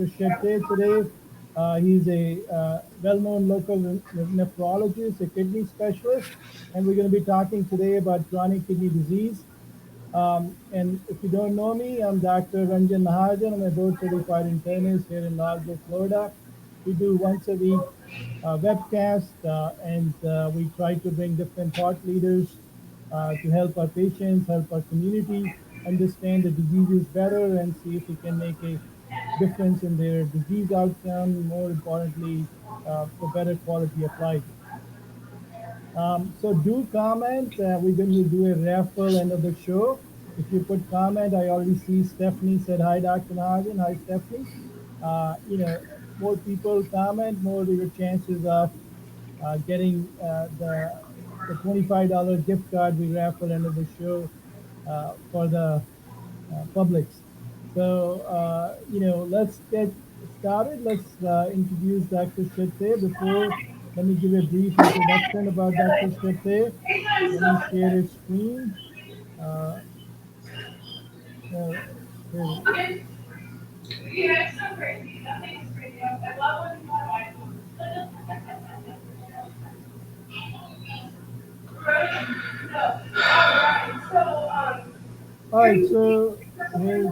Shetye today. He's a well-known local nephrologist, a kidney specialist, and we're going to be talking today about chronic kidney disease. And if you don't know me, I'm Dr. Ranjan Mahajan. I'm a board-certified internist here in Largo, Florida. We do once a week webcast, and we try to bring different thought leaders to help our patients, help our community understand the diseases better and see if we can make a difference in their disease outcome, more importantly, for better quality of life. So do comment. We're going to do a raffle end of the show. If you put comment, I already see Stephanie said hi, Dr. Mahajan. Hi, Stephanie. You know, more people comment, more your chances of getting the $25 gift card we raffle end of the show for the Publix. So, let's get started. Let's introduce Dr. Shetye. Before, let me give a brief introduction about Dr. Shetye. Let me share his screen. Uh, uh, here. All right, so here's,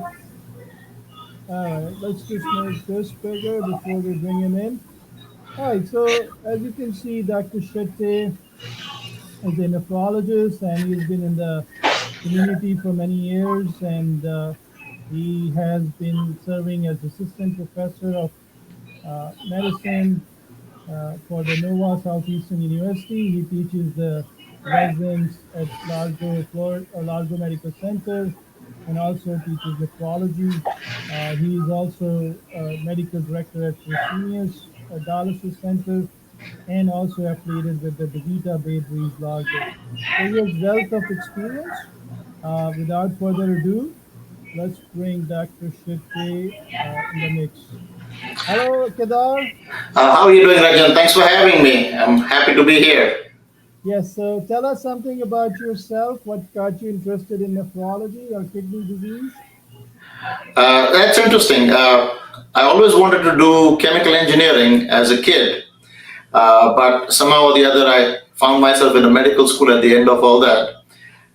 all right, let's just make this bigger before we bring him in. All right, so as you can see, Dr. Shetye is a nephrologist and he's been in the community for many years, and he has been serving as assistant professor of medicine for the Nova Southeastern University. He teaches the residents at Largo, Florida, Largo Medical Center, and also teaches nephrology. He is also medical director at Fresenius Dialysis Center, and also affiliated with the DeVita Bay Breeze Largo. So he has wealth of experience. Without further ado, let's bring Dr. Shetye in the mix. Hello, Kedar. How are you doing, Ranjan? Thanks for having me. I'm happy to be here. Yes, so tell us something about yourself. What got you interested in nephrology or kidney disease? That's interesting. I always wanted to do chemical engineering as a kid, but somehow or the other, I found myself in a medical school at the end of all that.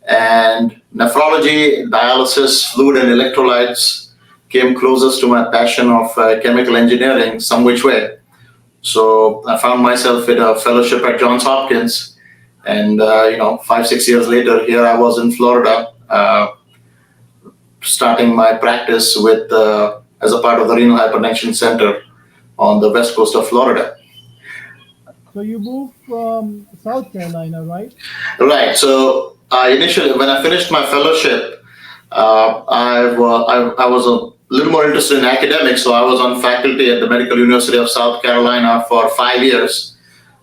And nephrology, dialysis, fluid, and electrolytes came closest to my passion of chemical engineering, some which way. So I found myself in a fellowship at Johns Hopkins, and 5 6 years later, here I was in Florida, starting my practice with as a part of the Renal Hypertension Center on the west coast of Florida. So you moved from South Carolina, right? Right. So initially, when I finished my fellowship, I was a little more interested in academics, so I was on faculty at the Medical University of South Carolina for 5 years.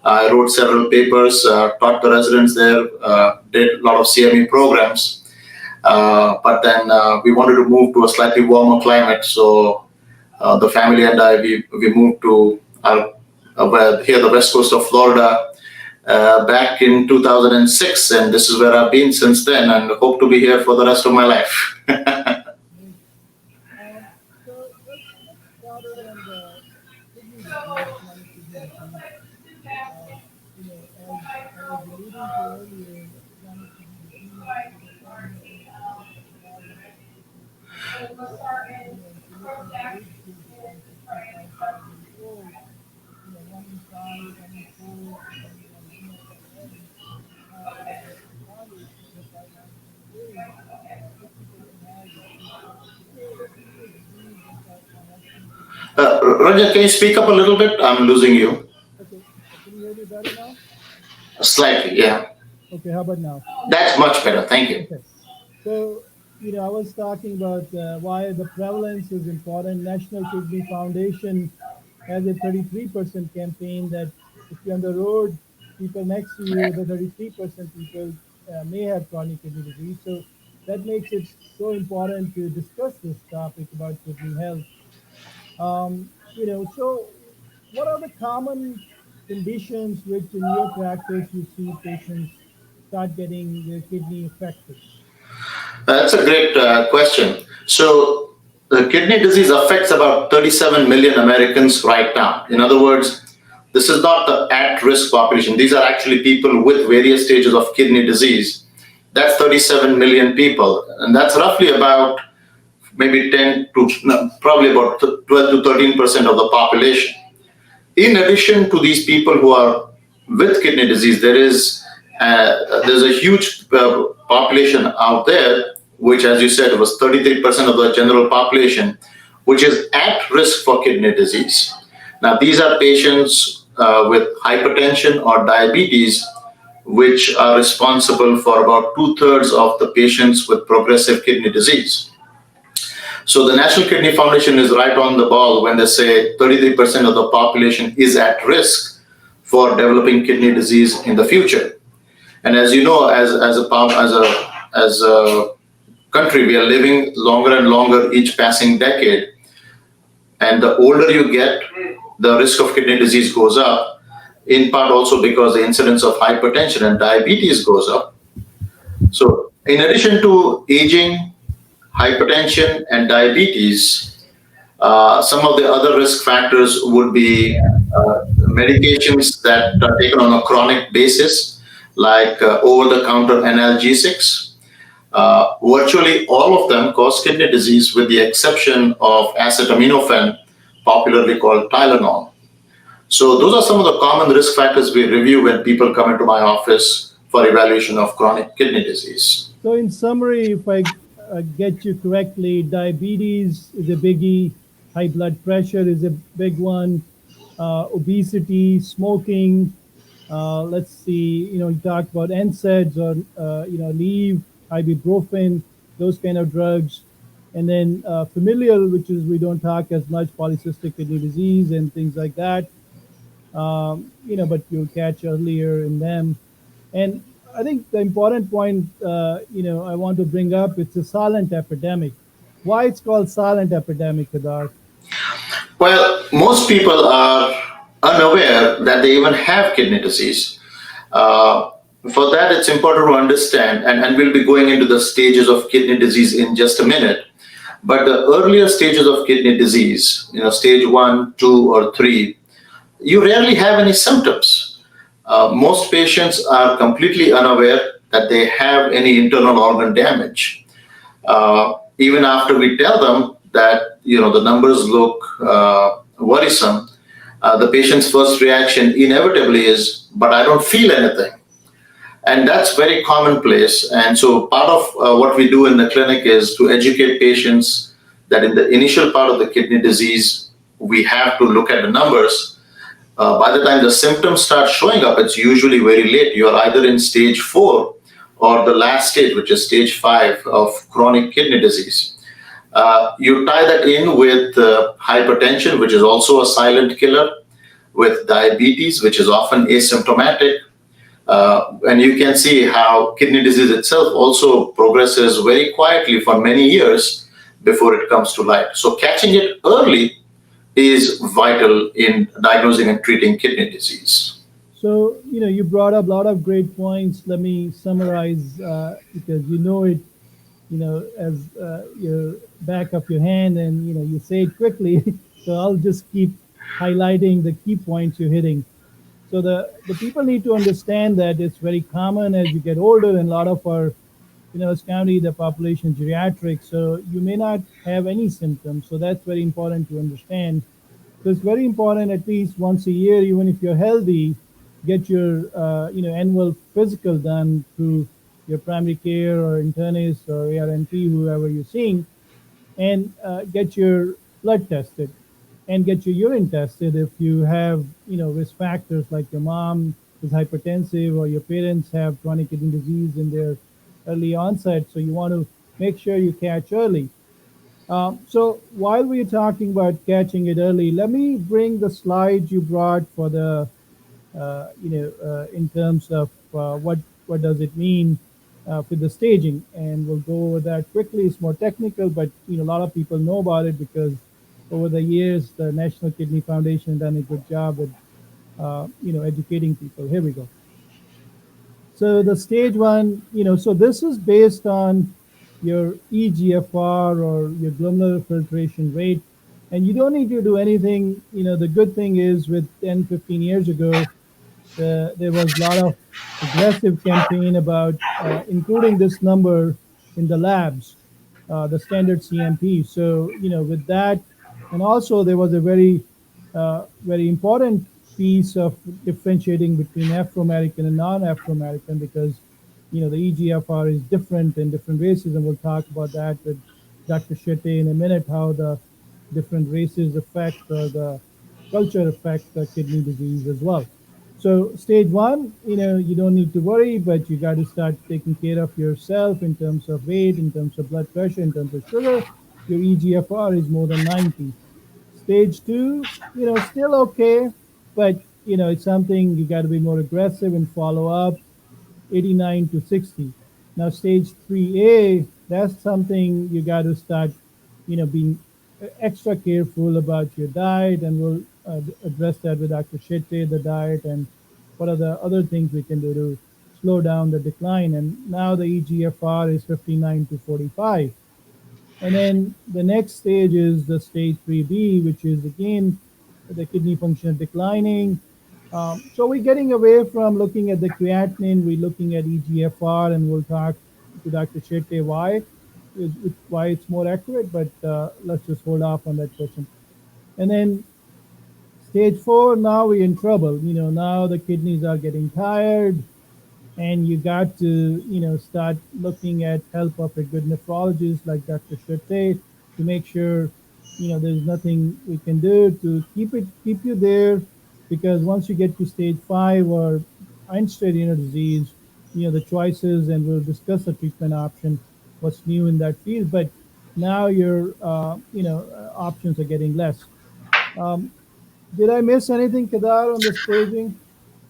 I wrote several papers, taught the residents there, did a lot of CME programs. But then we wanted to move to a slightly warmer climate, so the family and I we moved to here the west coast of Florida back in 2006, and this is where I've been since then, and hope to be here for the rest of my life. Yes. So let's get started on the kidney disease, chronic kidney disease. Uh, as I was alluding to earlier, chronic kidney disease is a common complication of diabetes. If you look at the age group from 65 to 70 years old, one in five, one in four, depending on hemoglobin, have knowledge that by 1980, 50% have it. So this is a disease that connections between kidney. Raja, can you speak up a little bit? I'm losing you. Okay, can you hear me better now? Slightly, yeah. Okay, how about now? That's much better. Thank you. Okay, so I was talking about why the prevalence is important. National Kidney Foundation has a 33% campaign that if you're on the road, people next to you, the 33% people may have chronic kidney disease. So that makes it so important to discuss this topic about kidney health. So what are the common conditions which in your practice you see patients start getting their kidney affected? That's a great question. So The kidney disease affects about 37 million Americans right now. In other words, this is not the at risk population. These are actually people with various stages of kidney disease. That's 37 million people. And that's roughly about maybe 10 to no, probably about 12 to 13% of the population. In addition to these people who are with kidney disease, there's a huge population out there, which, as you said, was 33% of the general population, which is at risk for kidney disease. Now, these are patients with hypertension or diabetes, which are responsible for about two-thirds of the patients with progressive kidney disease. So the National Kidney Foundation is right on the ball when they say 33% of the population is at risk for developing kidney disease in the future. And as you know, as a country, we are living longer and longer each passing decade. And the older you get, the risk of kidney disease goes up, in part also because the incidence of hypertension and diabetes goes up. So, in addition to aging, hypertension, and diabetes, some of the other risk factors would be medications that are taken on a chronic basis, like over the counter analgesics. Virtually all of them cause kidney disease, with the exception of acetaminophen, popularly called Tylenol. So, those are some of the common risk factors we review when people come into my office for evaluation of chronic kidney disease. So, in summary, if I get you correctly, diabetes is a biggie, high blood pressure is a big one, obesity, smoking. Let's see, you talked about NSAIDs or, leave, ibuprofen, those kind of drugs. And then familial, which is we don't talk as much, polycystic kidney disease and things like that. But you'll catch earlier in them. And I think the important point, I want to bring up, it's a silent epidemic. Why it's called silent epidemic, Kedar? Well, most people are unaware that they even have kidney disease. Uh, for that, it's important to understand, and we'll be going into the stages of kidney disease in just a minute. But the earlier stages of kidney disease, stage one, two, or three, you rarely have any symptoms. Most patients are completely unaware that they have any internal organ damage. Even after we tell them that the numbers look worrisome, the patient's first reaction inevitably is, "But I don't feel anything." And that's very commonplace. And so part of what we do in the clinic is to educate patients that in the initial part of the kidney disease, we have to look at the numbers. By the time the symptoms start showing up, it's usually very late. You're either in stage four or the last stage, which is stage five of chronic kidney disease. You tie that in with hypertension, which is also a silent killer, with diabetes, which is often asymptomatic. And you can see how kidney disease itself also progresses very quietly for many years before it comes to light. So catching it early is vital in diagnosing and treating kidney disease. So, you brought up a lot of great points. Let me summarize because you know it, as your back of your hand and, you say it quickly. So I'll just keep highlighting the key points you're hitting. So the people need to understand that it's very common as you get older, and a lot of our, Pinellas County, the population geriatric, so you may not have any symptoms. So that's very important to understand. So it's very important at least once a year, even if you're healthy, get your annual physical done through your primary care or internist or ARNP, whoever you're seeing, and get your blood tested and get your urine tested if you have risk factors like your mom is hypertensive or your parents have chronic kidney disease in their early onset. So you want to make sure you catch early. So while we're talking about catching it early, let me bring the slides you brought for the in terms of what does it mean for the staging, and we'll go over that quickly. It's more technical, but a lot of people know about it because over the years the National Kidney Foundation done a good job with educating people. Here we go. So the stage one, so this is based on your EGFR or your glomerular filtration rate, and you don't need to do anything. The good thing is with 10, 15 years ago, there was a lot of aggressive campaign about including this number in the labs, the standard CMP. So, with that, and also there was a very important piece of differentiating between Afro-American and non-Afro-American because, the EGFR is different in different races, and we'll talk about that with Dr. Shetye in a minute, how the different races affect or the culture affect the kidney disease as well. So stage one, you don't need to worry, but you got to start taking care of yourself in terms of weight, in terms of blood pressure, in terms of sugar. Your EGFR is more than 90. Stage two, still okay, but it's something you got to be more aggressive and follow up. 89 to 60. Now, stage 3A, that's something you got to start, being extra careful about your diet, and we'll address that with Dr. Shetye, the diet, and what are the other things we can do to slow down the decline. And now the EGFR is 59 to 45. And then the next stage is the stage 3B, which is again the kidney function declining. So we're getting away from looking at the creatinine, we're looking at EGFR, and we'll talk to Dr. Shetye why it's more accurate, but let's just hold off on that question. And then stage 4, now we're in trouble. Now the kidneys are getting tired, and you got to start looking at help of a good nephrologist like Dr. Shetye to make sure there's nothing we can do to keep you there, because once you get to stage 5 or end-stage renal disease, the choices, and we'll discuss the treatment option, what's new in that field, but now your options are getting less. um, did I miss anything, Kedar, on the staging?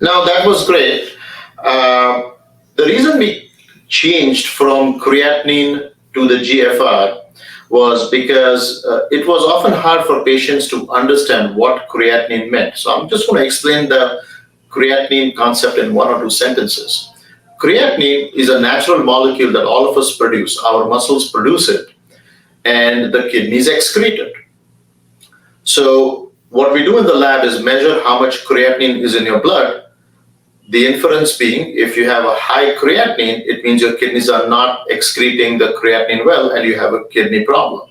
Now, that was great. Uh, the reason we changed from creatinine to the GFR was because it was often hard for patients to understand what creatinine meant. So I'm just going to explain the creatinine concept in one or two sentences. Creatinine is a natural molecule that all of us produce. Our muscles produce it, and the kidneys excrete it. So what we do in the lab is measure how much creatinine is in your blood. The inference being, if you have a high creatinine, it means your kidneys are not excreting the creatinine well and you have a kidney problem.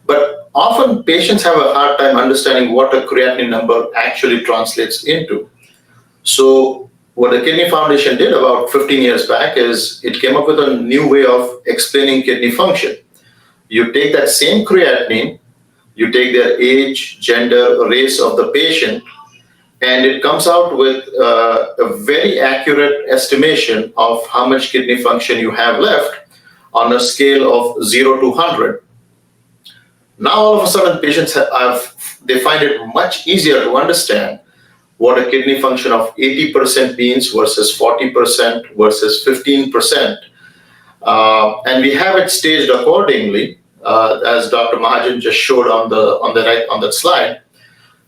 But often patients have a hard time understanding what a creatinine number actually translates into. So what the Kidney Foundation did about 15 years back is it came up with a new way of explaining kidney function. You take that same creatinine, you take their age, gender, race of the patient, and it comes out with a very accurate estimation of how much kidney function you have left on a scale of 0 to 100. Now, all of a sudden, patients they find it much easier to understand what a kidney function of 80% means versus 40% versus 15%. And we have it staged accordingly, as Dr. Mahajan just showed on that slide.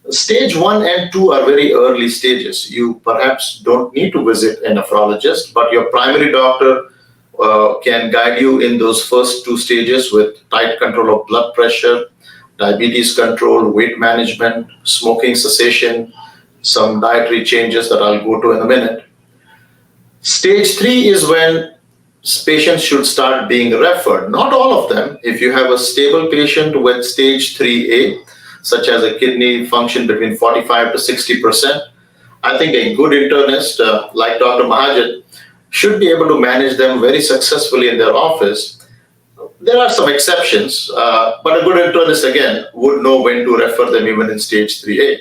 Stage 1 and 2 are very early stages. You perhaps don't need to visit a nephrologist, but your primary doctor can guide you in those first 2 stages with tight control of blood pressure, diabetes control, weight management, smoking cessation, some dietary changes that I'll go to in a minute. Stage 3 is when patients should start being referred. Not all of them. If you have a stable patient with stage 3A, such as a kidney function between 45 to 60%, I think a good internist like Dr. Mahajan should be able to manage them very successfully in their office. There are some exceptions, but a good internist, again, would know when to refer them even in stage 3A.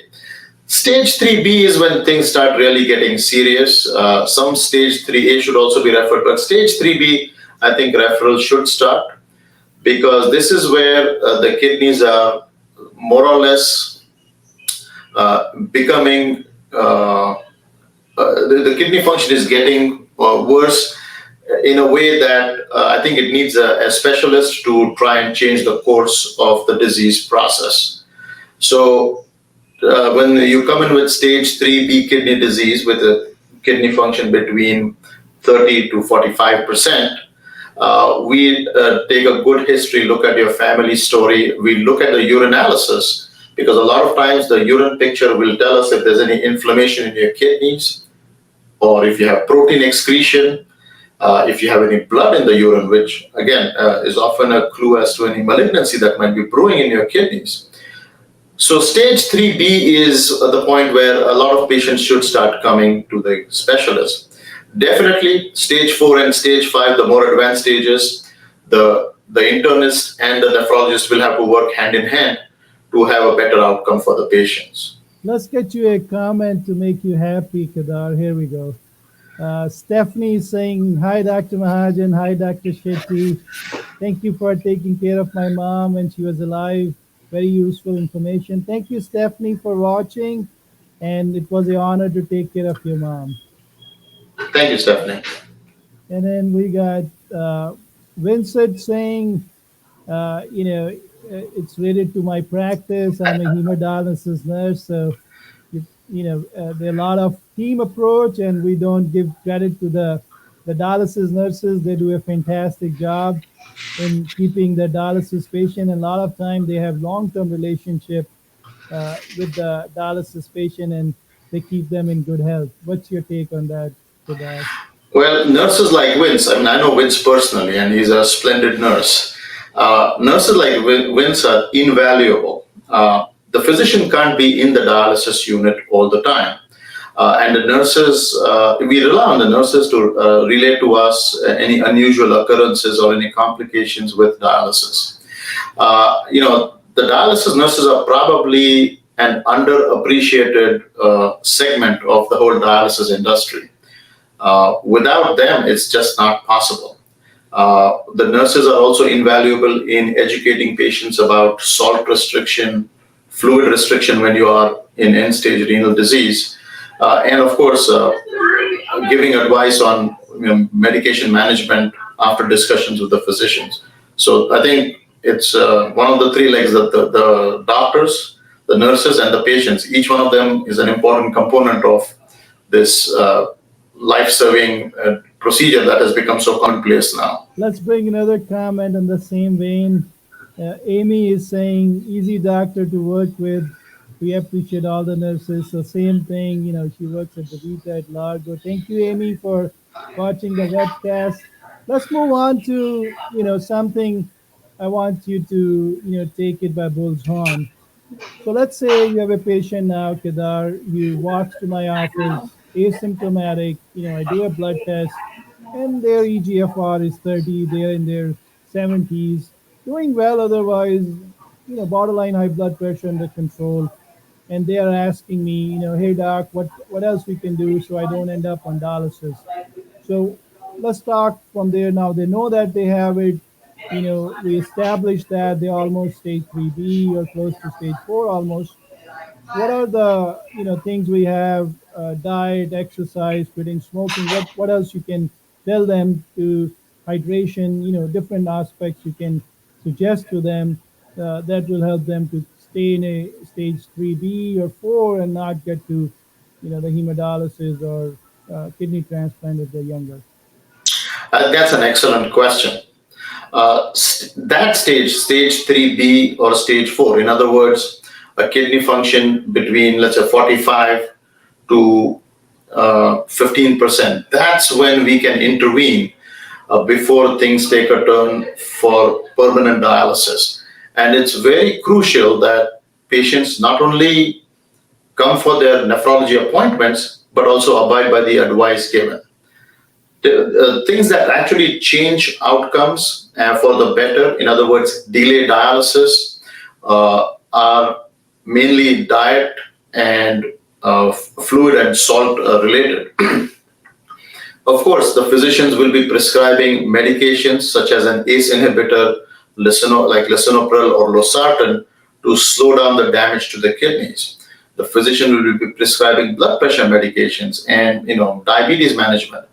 Stage 3B is when things start really getting serious. Some stage 3A should also be referred, but stage 3B, I think referral should start, because this is where the kidneys are more or less becoming, the kidney function is getting worse in a way that I think it needs a specialist to try and change the course of the disease process. So when you come in with stage 3B kidney disease with a kidney function between 30 to 45%, We take a good history look at your family story. We look at the urinalysis because a lot of times the urine picture will tell us if there's any inflammation in your kidneys or if you have protein excretion, if you have any blood in the urine, which again is often a clue as to any malignancy that might be brewing in your kidneys. So stage 3B is the point where a lot of patients should start coming to the specialist. Definitely stage 4 and stage 5, the more advanced stages, the internist and the nephrologist will have to work hand in hand to have a better outcome for the patients. Let's get you a comment to make you happy, Kedar. Here we go. Stephanie is saying, hi, Dr. Mahajan. Hi, Dr. Shetye. Thank you for taking care of my mom when she was alive. Very useful information. Thank you, Stephanie, for watching. And it was an honor to take care of your mom. Thank you, Stephanie. And then we got Vincent saying, it's related to my practice. I'm a hemodialysis nurse. So, there are a lot of team approach, and we don't give credit to the dialysis nurses. They do a fantastic job in keeping the dialysis patient. And a lot of time they have long-term relationship with the dialysis patient, and they keep them in good health. What's your take on that, Kedar? Well, nurses like Vince, I mean, I know Vince personally, and he's a splendid nurse. Nurses like Vince are invaluable. The physician can't be in the dialysis unit all the time. And the nurses, we rely on the nurses to relay to us any unusual occurrences or any complications with dialysis. The dialysis nurses are probably an underappreciated segment of the whole dialysis industry. Without them, it's just not possible. The nurses are also invaluable in educating patients about salt restriction, fluid restriction when you are in end-stage renal disease, and of course, giving advice on medication management after discussions with the physicians. So I think it's one of the three legs that the doctors, the nurses, and the patients, each one of them is an important component of this life-saving procedure that has become so commonplace now. Let's bring another comment in the same vein. Amy is saying, easy doctor to work with. We appreciate all the nurses. So same thing, she works at the Vita at Largo. Thank you, Amy, for watching the webcast. Let's move on to, something I want you to, take it by bull's horn. So let's say you have a patient now, Kedar, you walk to my office, asymptomatic, I do a blood test, and their EGFR is 30, they're in their 70s, doing well otherwise, borderline high blood pressure under control. And they are asking me, hey doc, what else we can do so I don't end up on dialysis? So let's talk from there now. They know that they have it. We established that they're almost stage 3B or close to stage 4 almost. What are the things we have? Diet, exercise, quitting smoking. What else you can tell them to hydration? Different aspects you can suggest to them that will help them to stay in a stage 3B or 4 and not get to the hemodialysis or kidney transplant if they're younger. That's an excellent question. That stage 3B or stage 4, in other words, a kidney function between, let's say, 45 to 15%. That's when we can intervene before things take a turn for permanent dialysis. And it's very crucial that patients not only come for their nephrology appointments, but also abide by the advice given. The things that actually change outcomes for the better, in other words, delay dialysis, are mainly diet and fluid and salt related. Of course, the physicians will be prescribing medications such as an ACE inhibitor, like lisinopril or losartan, to slow down the damage to the kidneys. The physician will be prescribing blood pressure medications and diabetes management.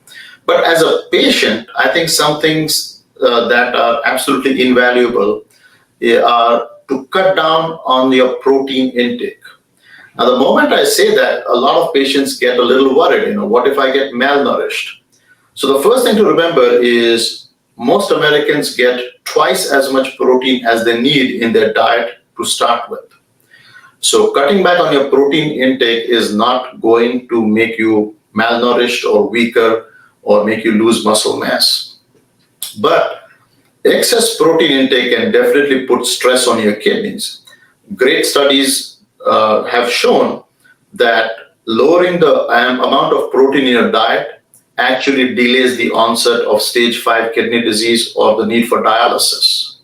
But as a patient, I think some things that are absolutely invaluable are to cut down on your protein intake. Now, the moment I say that, a lot of patients get a little worried. What if I get malnourished? So the first thing to remember is most Americans get twice as much protein as they need in their diet to start with. So cutting back on your protein intake is not going to make you malnourished or weaker or make you lose muscle mass. But excess protein intake can definitely put stress on your kidneys. Great studies have shown that lowering the amount of protein in your diet actually delays the onset of stage 5 kidney disease or the need for dialysis.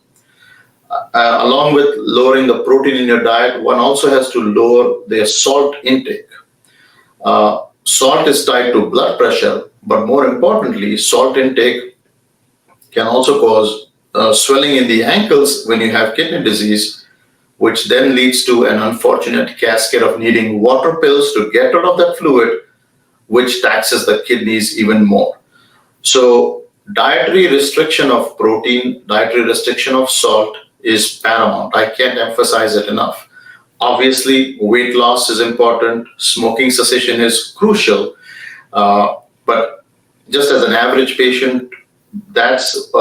Along with lowering the protein in your diet, one also has to lower their salt intake. Salt is tied to blood pressure, but more importantly, salt intake can also cause swelling in the ankles when you have kidney disease, which then leads to an unfortunate cascade of needing water pills to get rid of that fluid, which taxes the kidneys even more. So dietary restriction of protein, dietary restriction of salt is paramount. I can't emphasize it enough. Obviously, weight loss is important. Smoking cessation is crucial. But just as an average patient, that's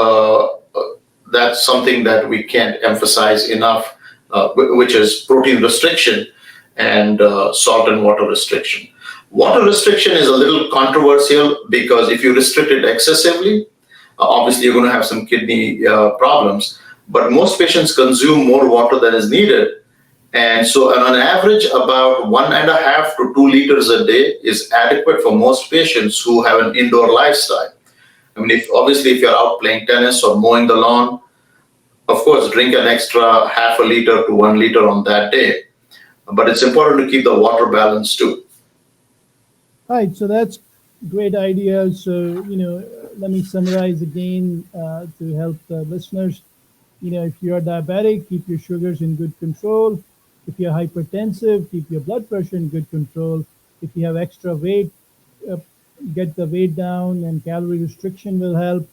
that's something that we can't emphasize enough, which is protein restriction and salt and water restriction. Water restriction is a little controversial because if you restrict it excessively, obviously you're going to have some kidney problems. But most patients consume more water than is needed. And so on average, about 1.5 to 2 liters a day is adequate for most patients who have an indoor lifestyle. I mean, if you're out playing tennis or mowing the lawn, of course, drink an extra half a liter to 1 liter on that day. But it's important to keep the water balance too. Right, so that's great idea. So, let me summarize again to help the listeners. If you're diabetic, keep your sugars in good control. If you're hypertensive, keep your blood pressure in good control. If you have extra weight, uh, get the weight down, and calorie restriction will help.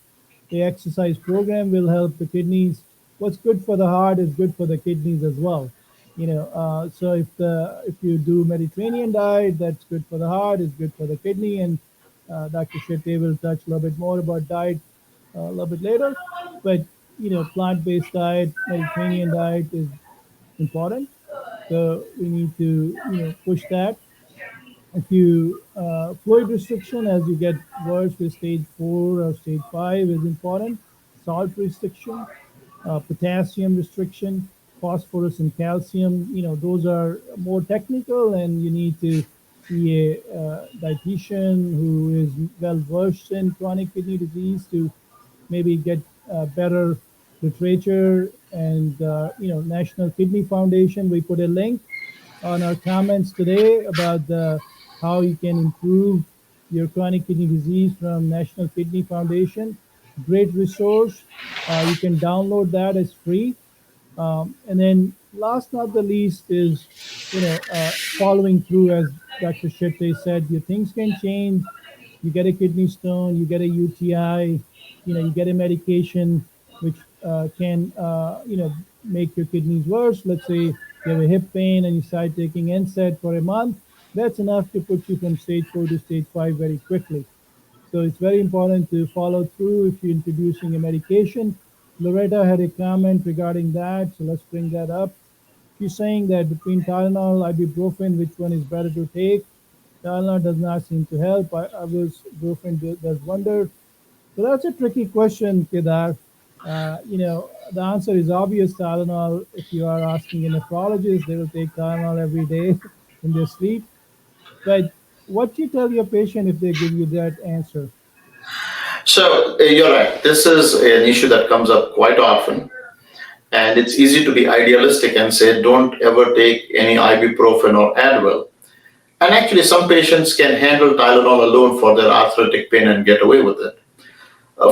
The exercise program will help the kidneys. What's good for the heart is good for the kidneys as well. So if you do Mediterranean diet, that's good for the heart, is good for the kidney, and Dr. Shetye will touch a little bit more about diet a little bit later. But plant-based diet, Mediterranean diet is important. So we need to push that. If you fluid restriction as you get worse with stage 4 or stage 5 is important. Salt restriction, potassium restriction, phosphorus and calcium. Those are more technical, and you need to see a dietitian who is well versed in chronic kidney disease to maybe get better literature. And National Kidney Foundation, we put a link on our comments today about how you can improve your chronic kidney disease from National Kidney Foundation. Great resource. You can download that. It's free. And then last not the least is, following through, as Dr. Shetye said, your things can change. You get a kidney stone, you get a UTI, you get a medication which can, make your kidneys worse. Let's say you have a hip pain and you start taking NSAID for a month. That's enough to put you from stage 4 to stage 5 very quickly. So it's very important to follow through if you're introducing a medication. Loretta had a comment regarding that, so let's bring that up. She's saying that between Tylenol, ibuprofen, which one is better to take? Tylenol does not seem to help. Ibuprofen does wonder. So that's a tricky question, Kedar. The answer is obvious. Tylenol, if you are asking a nephrologist, they will take Tylenol every day in their sleep. But what do you tell your patient if they give you that answer? So you're right. This is an issue that comes up quite often. And it's easy to be idealistic and say, don't ever take any ibuprofen or Advil. And actually, some patients can handle Tylenol alone for their arthritic pain and get away with it.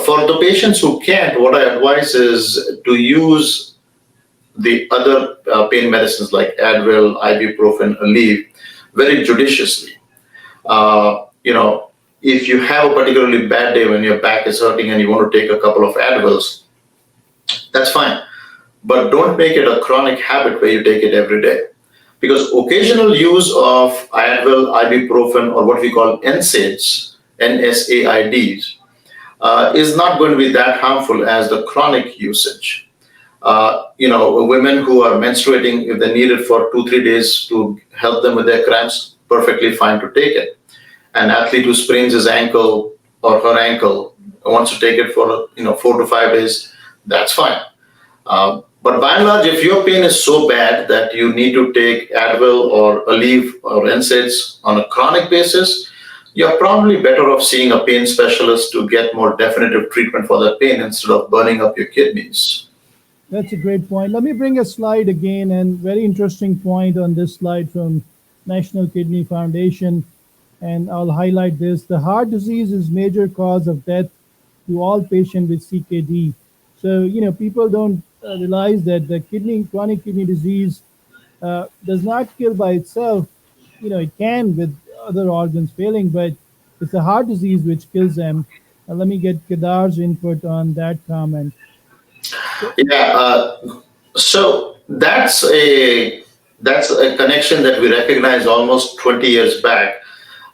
For the patients who can't, what I advise is to use the other pain medicines like Advil, ibuprofen, Aleve very judiciously. If you have a particularly bad day when your back is hurting and you want to take a couple of Advils, that's fine. But don't make it a chronic habit where you take it every day. Because occasional use of Advil, ibuprofen, or what we call NSAIDs, NSAIDs, is not going to be that harmful as the chronic usage. Women who are menstruating, if they need it for 2 3 days to help them with their cramps, perfectly fine to take it. An athlete who sprains his ankle or her ankle wants to take it for 4 to 5 days, that's fine. But by and large, if your pain is so bad that you need to take Advil or Aleve or NSAIDs on a chronic basis, you're probably better off seeing a pain specialist to get more definitive treatment for that pain instead of burning up your kidneys. That's a great point. Let me bring a slide again, and very interesting point on this slide from National Kidney Foundation, and I'll highlight this. The heart disease is major cause of death to all patients with CKD. So, people don't realize that the chronic kidney disease does not kill by itself. It can with other organs failing, but it's a heart disease which kills them. Let me get Kedar's input on that comment. Yeah, so that's a connection that we recognized almost 20 years back.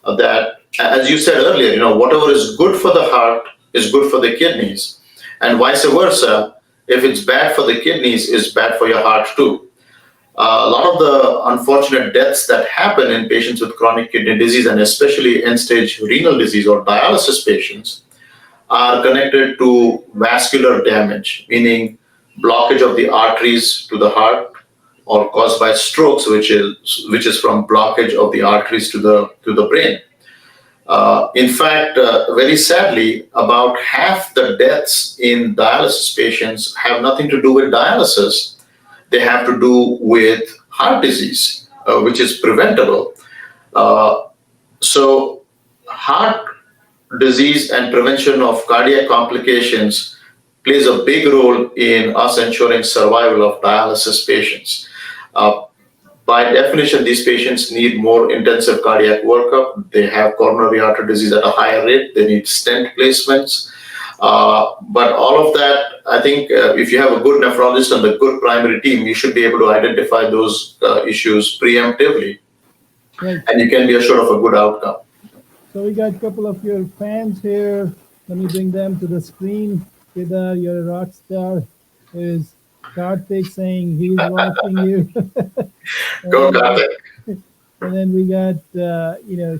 That, as you said earlier, whatever is good for the heart is good for the kidneys, and vice versa. If it's bad for the kidneys, it's bad for your heart too. A lot of the unfortunate deaths that happen in patients with chronic kidney disease, and especially end-stage renal disease or dialysis patients, are connected to vascular damage, meaning blockage of the arteries to the heart, or caused by strokes, which is from blockage of the arteries to the brain. In fact, very sadly, about half the deaths in dialysis patients have nothing to do with dialysis. They have to do with heart disease, which is preventable. So, heart disease and prevention of cardiac complications plays a big role in us ensuring survival of dialysis patients. Uh, by definition, these patients need more intensive cardiac workup. They have coronary artery disease at a higher rate. They need stent placements. But all of that, I think, if you have a good nephrologist and a good primary team, you should be able to identify those issues preemptively, Right. and you can be assured of a good outcome. So we got a couple of your fans here. Let me bring them to the screen. Kedar, you're a rock star. Is Karthik saying he's watching you. Go, and, Karthik. and then we got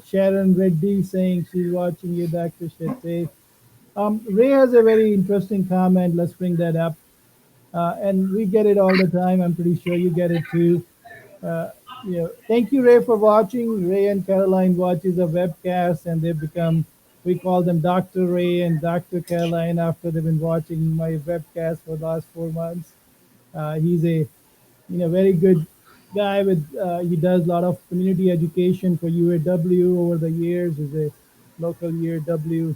Sharon Reddy saying she's watching you, Dr. Shetye. Ray has a very interesting comment. Let's bring that up. And we get it all the time. I'm pretty sure you get it too. Uh, Thank you, Ray, for watching. Ray and Caroline watches a webcast, and they've become, we call them Dr. Ray and Dr. Caroline after they've been watching my webcast for the last 4 months. He's a very good guy with he does a lot of community education for UAW over the years. He's a local UAW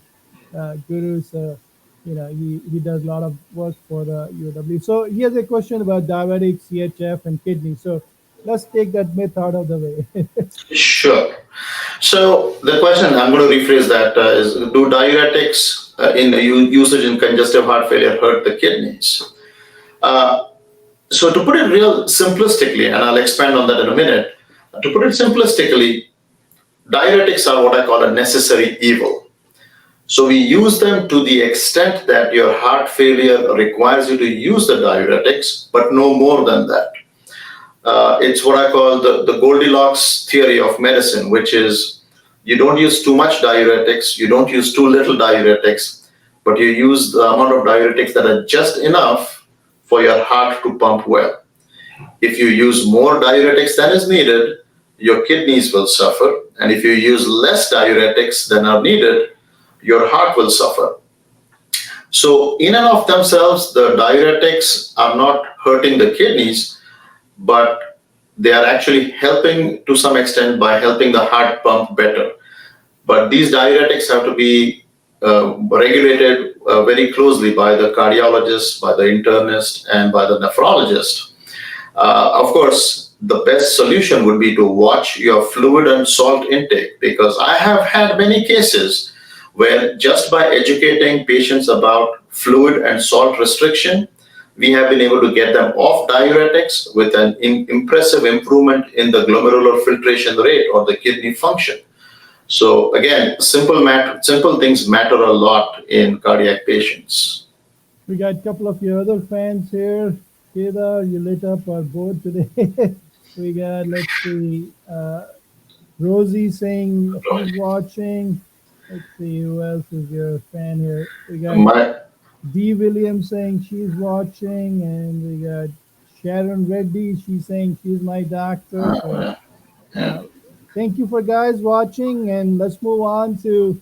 guru, so he does a lot of work for the UAW. So he has a question about diabetics, CHF, and kidney. So let's take that myth out of the way. Sure. So the question, I'm going to rephrase that, is do diuretics in usage in congestive heart failure hurt the kidneys? So to put it real simplistically, and I'll expand on that in a minute, to put it simplistically, diuretics are what I call a necessary evil. So we use them to the extent that your heart failure requires you to use the diuretics, but no more than that. It's what I call the Goldilocks theory of medicine, which is you don't use too much diuretics, you don't use too little diuretics, but you use the amount of diuretics that are just enough for your heart to pump well. If you use more diuretics than is needed, your kidneys will suffer. And if you use less diuretics than are needed, your heart will suffer. So in and of themselves, the diuretics are not hurting the kidneys, but they are actually helping to some extent by helping the heart pump better. But these diuretics have to be regulated very closely by the cardiologist, by the internist, and by the nephrologist. Of course, the best solution would be to watch your fluid and salt intake, because I have had many cases where just by educating patients about fluid and salt restriction, we have been able to get them off diuretics with an impressive improvement in the glomerular filtration rate or the kidney function. So again, simple things matter a lot in cardiac patients. We got a couple of your other fans here. Kedar, you lit up our board today. We got, let's see, Rosie saying she's watching. Let's see who else is your fan here. We got My, D. Williams saying she's watching, and we got Sharon Reddy. She's saying she's my doctor. So uh, thank you for guys watching, and let's move on to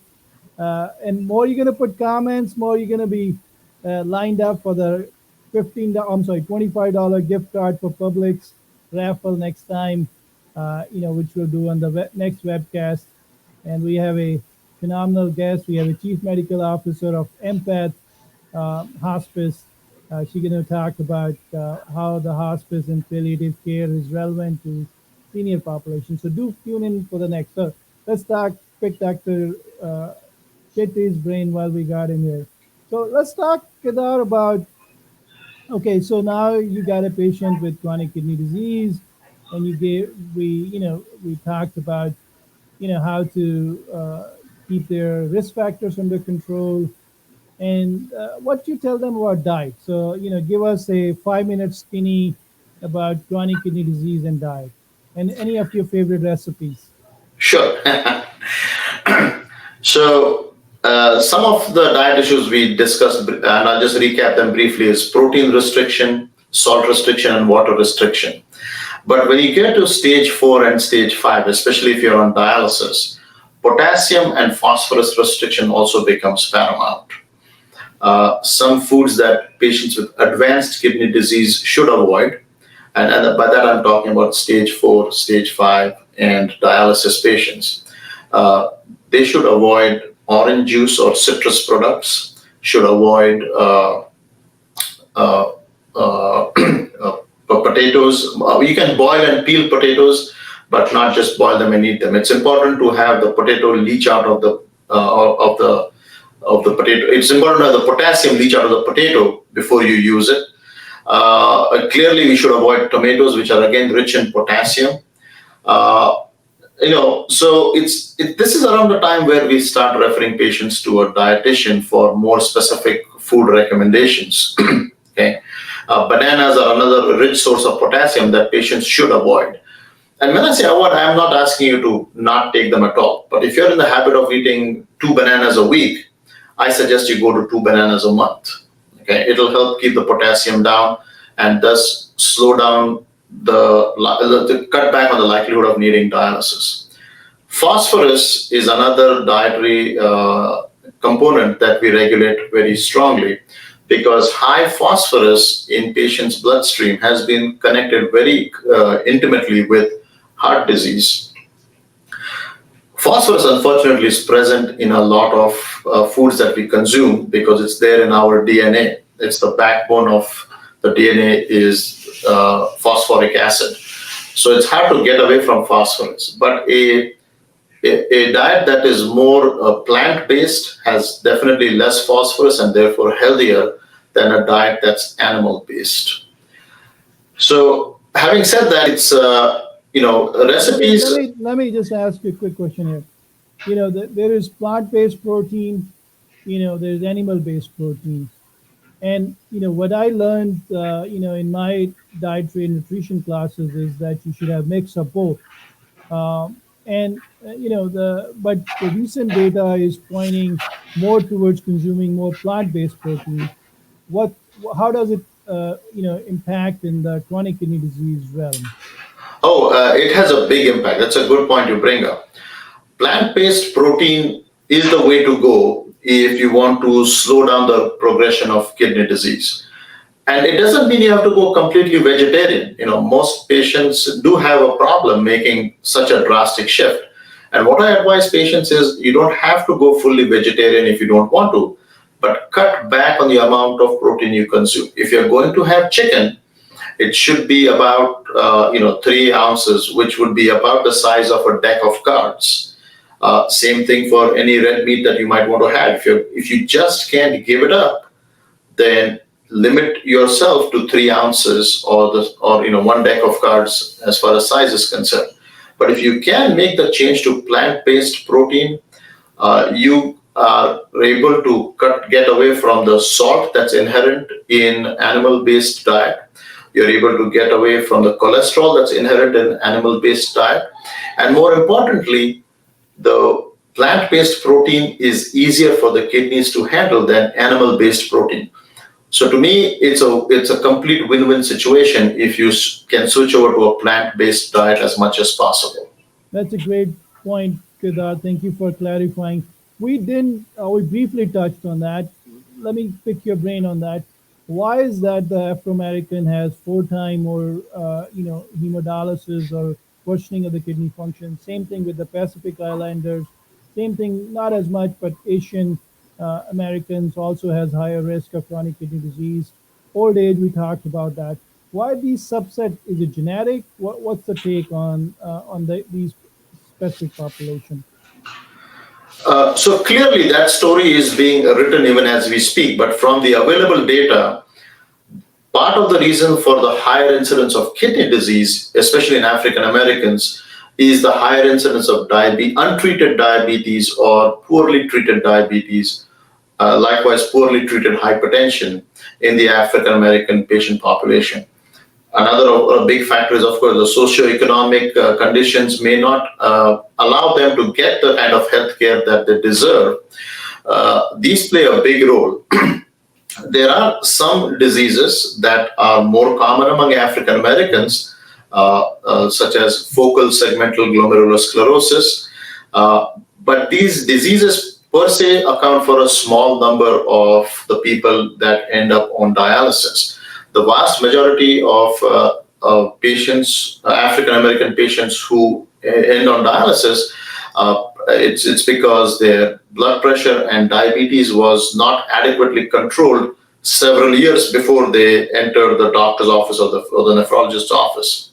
and more you're gonna put comments, more you're gonna be lined up for the I'm sorry, $25 gift card for Publix raffle next time. Which we'll do on the next webcast. And we have a phenomenal guest. We have a chief medical officer of Empath Hospice. She's going to talk about how the hospice and palliative care is relevant to senior population. So do tune in for the next. So let's talk, pick Dr. Shetye's brain while we got him here. So let's talk, Kedar, about, okay, so now you got a patient with chronic kidney disease, and we talked about, how to keep their risk factors under control, and what you tell them about diet. So, give us a 5 minute skinny about chronic kidney disease and diet, and any of your favorite recipes. sure. So some of the diet issues we discussed, and I'll just recap them briefly, is protein restriction, salt restriction, and water restriction. But when you get to stage 4 and stage 5, especially if you're on dialysis, potassium and phosphorus restriction also becomes paramount. Some foods that patients with advanced kidney disease should avoid, and by that I'm talking about stage 4, stage 5, and dialysis patients. They should avoid orange juice or citrus products, should avoid potatoes. You can boil and peel potatoes, but not just boil them and eat them. It's important to have the potato leach out of the potato. It's important to have the potassium leach out of the potato before you use it. Clearly, we should avoid tomatoes, which are again rich in potassium. So this is around the time where we start referring patients to a dietitian for more specific food recommendations. Okay, bananas are another rich source of potassium that patients should avoid. And when I say avoid, I am not asking you to not take them at all. But if you're in the habit of eating 2 bananas a week, I suggest you go to 2 bananas a month. Okay, it'll help keep the potassium down and thus slow down the cut back on the likelihood of needing dialysis. Phosphorus is another dietary component that we regulate very strongly, because high phosphorus in patients' bloodstream has been connected very intimately with heart disease. Phosphorus, unfortunately, is present in a lot of foods that we consume because it's there in our DNA. It's the backbone of the DNA is phosphoric acid. So it's hard to get away from phosphorus. But a diet that is more plant-based has definitely less phosphorus and therefore healthier than a diet that's animal-based. So having said that, it's recipes. Let me just ask you a quick question here. There is plant-based protein. There's animal-based protein. And what I learned, in my dietary and nutrition classes is that you should have mix of both. And but the recent data is pointing more towards consuming more plant-based protein. What, how does it, impact in the chronic kidney disease realm? Oh, it has a big impact. That's a good point you bring up. Plant-based protein is the way to go if you want to slow down the progression of kidney disease. And it doesn't mean you have to go completely vegetarian. Most patients do have a problem making such a drastic shift. And what I advise patients is you don't have to go fully vegetarian if you don't want to, but cut back on the amount of protein you consume. If you're going to have chicken, it should be about 3 ounces, which would be about the size of a deck of cards. Same thing for any red meat that you might want to have. If you just can't give it up, then limit yourself to 3 ounces or 1 deck of cards as far as size is concerned. But if you can make the change to plant-based protein, you are able to get away from the salt that's inherent in animal-based diet. You're able to get away from the cholesterol that's inherent in animal-based diet. And more importantly, the plant-based protein is easier for the kidneys to handle than animal-based protein. So to me, it's a complete win-win situation if you can switch over to a plant-based diet as much as possible. That's a great point, Kedar. Thank you for clarifying. We briefly touched on that. Let me pick your brain on that. Why is that the Afro American has four time more, hemodialysis or worsening of the kidney function? Same thing with the Pacific Islanders. Same thing, not as much, but Asian Americans also has higher risk of chronic kidney disease. Old age, we talked about that. Why these subset? Is it genetic? What's the take on these specific population? So clearly, that story is being written even as we speak. But from the available data, part of the reason for the higher incidence of kidney disease, especially in African Americans, is the higher incidence of untreated diabetes or poorly treated diabetes, likewise poorly treated hypertension in the African American patient population. Another big factor is, of course, the socioeconomic conditions may not allow them to get the kind of health care that they deserve. These play a big role. There are some diseases that are more common among African Americans, such as focal segmental glomerulosclerosis. But these diseases per se account for a small number of the people that end up on dialysis. The vast majority of patients, African American patients who end on dialysis, it's because their blood pressure and diabetes was not adequately controlled several years before they enter the doctor's office or the nephrologist's office.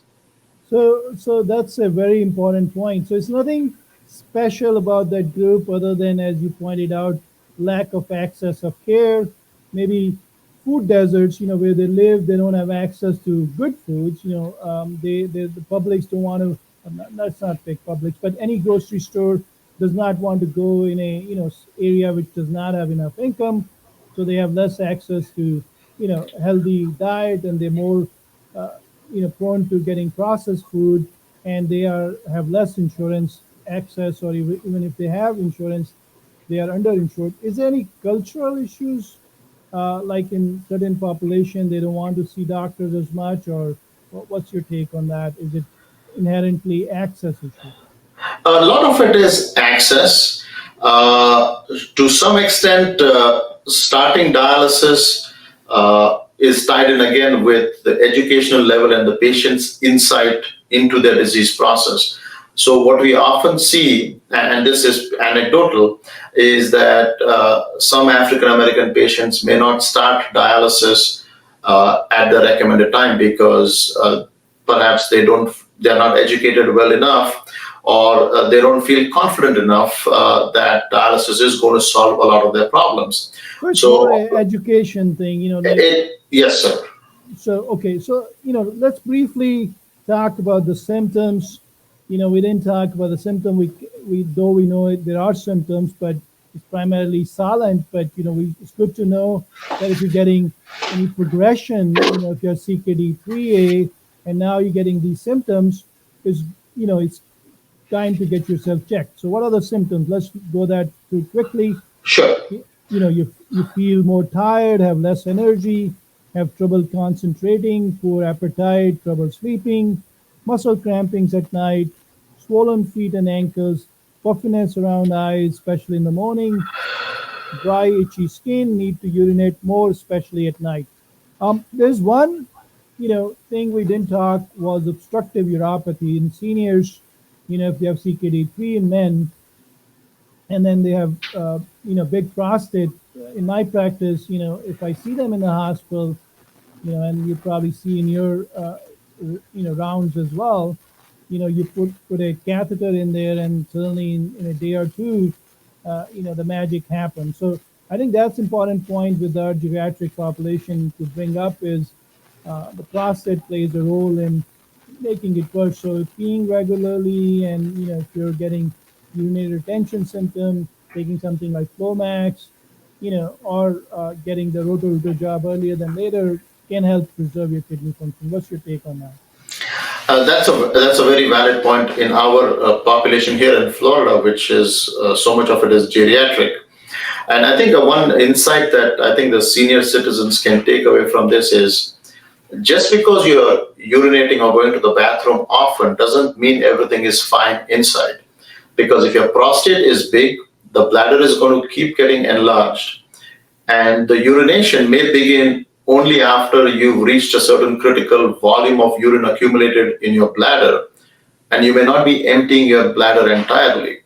So that's a very important point. So it's nothing special about that group other than, as you pointed out, lack of access of care, maybe food deserts, where they live, they don't have access to good foods. The publics don't want to, that's not big publics, but any grocery store does not want to go in a, area which does not have enough income. So they have less access to, healthy diet, and they're more, prone to getting processed food, and they have less insurance access, or even if they have insurance, they are underinsured. Is there any cultural issues, like in certain population, they don't want to see doctors as much, or what's your take on that? Is it inherently access issue? A lot of it is access. To some extent, starting dialysis is tied in again with the educational level and the patient's insight into their disease process. So what we often see, and this is anecdotal, is that some African American patients may not start dialysis at the recommended time because perhaps they're not educated well enough, or they don't feel confident enough that dialysis is going to solve a lot of their problems. So it's more So, an education thing, like. yes, sir. So, okay, so, let's briefly talk about the symptoms. We didn't talk about the symptom. Though we know it, there are symptoms, but it's primarily silent. But, it's good to know that if you're getting any progression, if you're CKD3A and now you're getting these symptoms, it's time to get yourself checked. So what are the symptoms? Let's go that through quickly. Sure. You feel more tired, have less energy, have trouble concentrating, poor appetite, trouble sleeping, muscle crampings at night, swollen feet and ankles, puffiness around eyes, especially in the morning, dry, itchy skin, need to urinate more, especially at night. There's one, thing we didn't talk was obstructive uropathy in seniors. If you have CKD3 in men, and then they have, big prostate. In my practice, if I see them in the hospital, and you probably see in your, rounds as well, you put a catheter in there, and suddenly in a day or two, the magic happens. So I think that's important point with our geriatric population to bring up is the prostate plays a role in, making it worse. So peeing regularly, and if you're getting urinary retention symptoms, taking something like Flomax, or getting the roto-rooter job earlier than later can help preserve your kidney function. What's your take on that? That's a very valid point in our population here in Florida, which is so much of it is geriatric. And I think one insight that I think the senior citizens can take away from this is just because you're urinating or going to the bathroom often doesn't mean everything is fine inside. Because if your prostate is big, the bladder is going to keep getting enlarged, and the urination may begin only after you've reached a certain critical volume of urine accumulated in your bladder, and you may not be emptying your bladder entirely.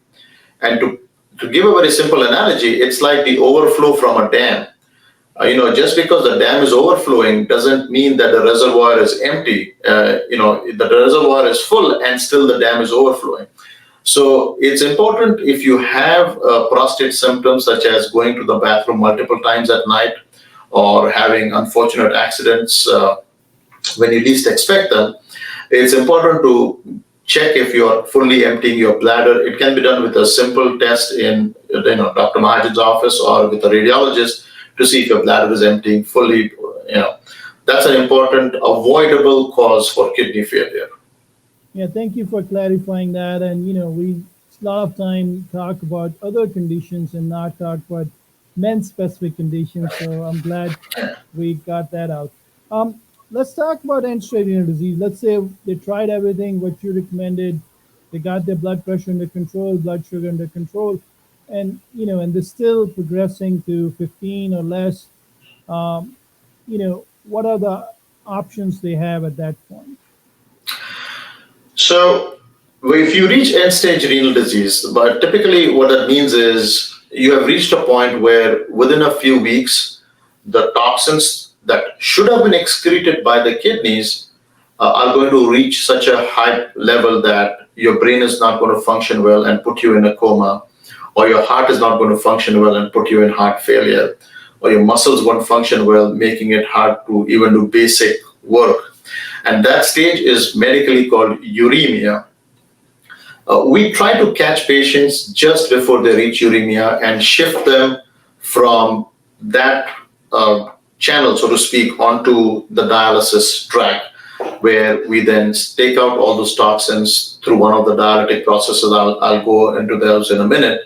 And to give a very simple analogy, it's like the overflow from a dam. Just because the dam is overflowing doesn't mean that the reservoir is empty. The reservoir is full and still the dam is overflowing. So it's important if you have prostate symptoms such as going to the bathroom multiple times at night or having unfortunate accidents when you least expect them, it's important to check if you're fully emptying your bladder. It can be done with a simple test in Dr. Mahajan's office or with a radiologist to see if your bladder is emptying fully. That's an important avoidable cause for kidney failure. Yeah, thank you for clarifying that. And we a lot of time talk about other conditions and not talk about men-specific conditions. So I'm glad we got that out. Let's talk about end-stage renal disease. Let's say they tried everything what you recommended. They got their blood pressure under control, blood sugar under control, and they're still progressing to 15 or less. What are the options they have at that point? So, if you reach end stage renal disease, but typically what that means is you have reached a point where within a few weeks, the toxins that should have been excreted by the kidneys are going to reach such a high level that your brain is not going to function well and put you in a coma, or your heart is not going to function well and put you in heart failure, or your muscles won't function well, making it hard to even do basic work. And that stage is medically called uremia. We try to catch patients just before they reach uremia and shift them from that channel, so to speak, onto the dialysis track, where we then take out all those toxins through one of the dialytic processes. I'll go into those in a minute.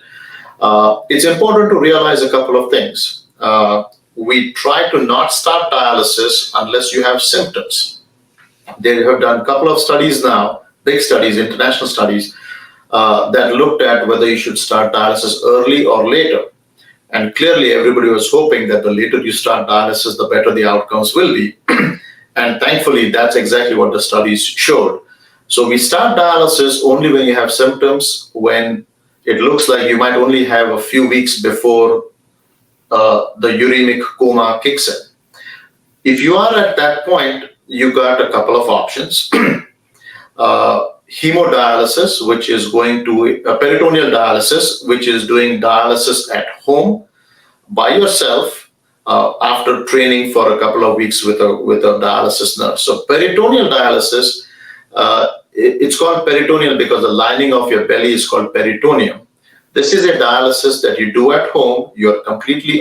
It's important to realize a couple of things. We try to not start dialysis unless you have symptoms. They have done a couple of studies now, big studies, international studies, that looked at whether you should start dialysis early or later. And clearly, everybody was hoping that the later you start dialysis, the better the outcomes will be. And thankfully, that's exactly what the studies showed. So we start dialysis only when you have symptoms, when it looks like you might only have a few weeks before the uremic coma kicks in. If you are at that point, you got a couple of options. Hemodialysis, which is going to peritoneal dialysis, which is doing dialysis at home by yourself after training for a couple of weeks with a dialysis nurse. So peritoneal dialysis, it's called peritoneal because the lining of your belly is called peritoneum. This is a dialysis that you do at home. You're